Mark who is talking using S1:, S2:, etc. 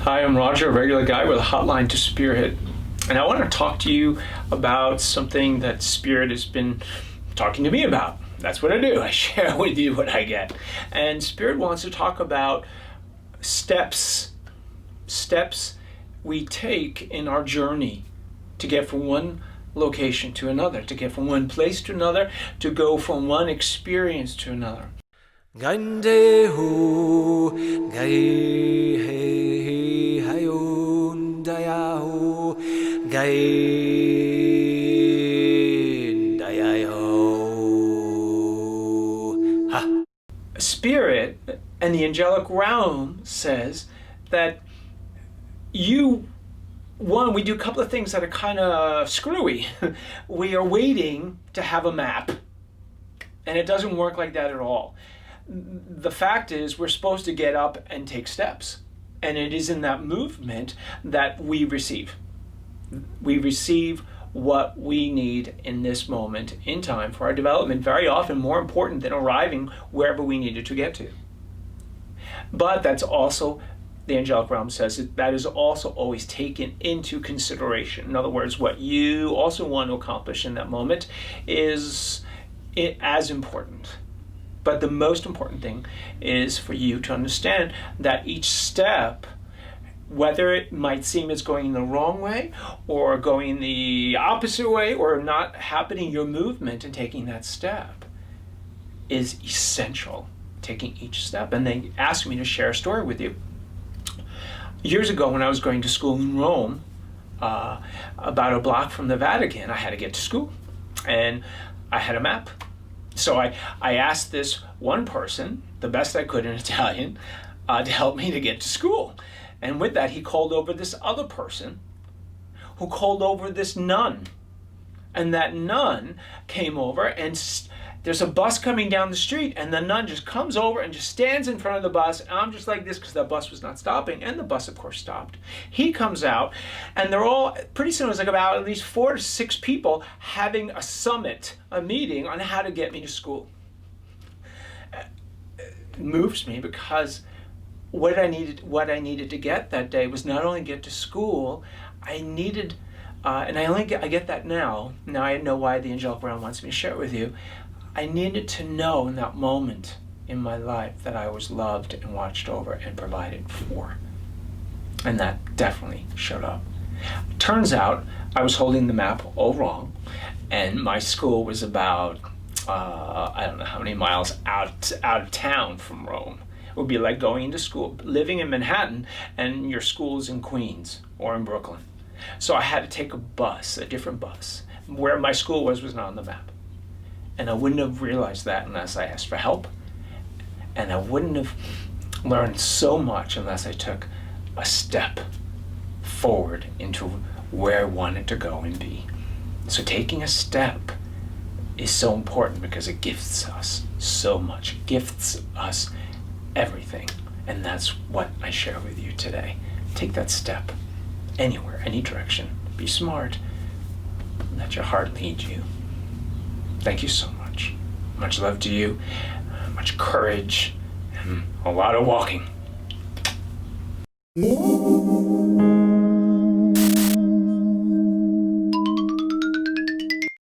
S1: Hi, I'm Roger, a regular guy with a hotline to Spirit. And I want to talk to you about something that Spirit has been talking to me about. That's what I do. I share with you what I get. And Spirit wants to talk about steps we take in our journey to get from one location to another, to get from one place to another, to go from one experience to another.
S2: Gande ho gai he hayun daya ho gai daya ho ha.
S1: Spirit and the Angelic Realm says that we do a couple of things that are kind of screwy. We are waiting to have a map, and it doesn't work like that at all. The fact is, we're supposed to get up and take steps, and it is in that movement that we receive. We receive what we need in this moment in time for our development, very often more important than arriving wherever we needed to get to. But that's also, the Angelic Realm says, that is also always taken into consideration. In other words, what you also want to accomplish in that moment is as important. But the most important thing is for you to understand that each step, whether it might seem it's going the wrong way or going the opposite way or not happening, your movement and taking that step is essential. Taking each step. And they asked me to share a story with you. Years ago, when I was going to school in Rome, about a block from the Vatican, I had to get to school. And I had a map. So I asked this one person, the best I could in Italian, to help me to get to school. And with that, he called over this other person who called over this nun. And that nun came over, and there's a bus coming down the street, and the nun just comes over and just stands in front of the bus. And I'm just like this because the bus was not stopping, and the bus, of course, stopped. He comes out, and they're all, pretty soon it was like about at least 4 to 6 people having a summit, a meeting on how to get me to school. It moves me because what I needed to get that day was not only get to school, I needed, and I get that now. Now I know why the Angelic Realm wants me to share it with you. I needed to know in that moment in my life that I was loved and watched over and provided for. And that definitely showed up. Turns out I was holding the map all wrong, and my school was about, I don't know how many miles out of town from Rome. It would be like going to school, living in Manhattan, and your school is in Queens or in Brooklyn. So I had to take a bus, a different bus. Where my school was not on the map. And I wouldn't have realized that unless I asked for help. And I wouldn't have learned so much unless I took a step forward into where I wanted to go and be. So taking a step is so important because it gifts us so much. It gifts us everything. And that's what I share with you today. Take that step anywhere, any direction. Be smart. Let your heart lead you. Thank you so much. Much love to you, much courage, and a lot of walking.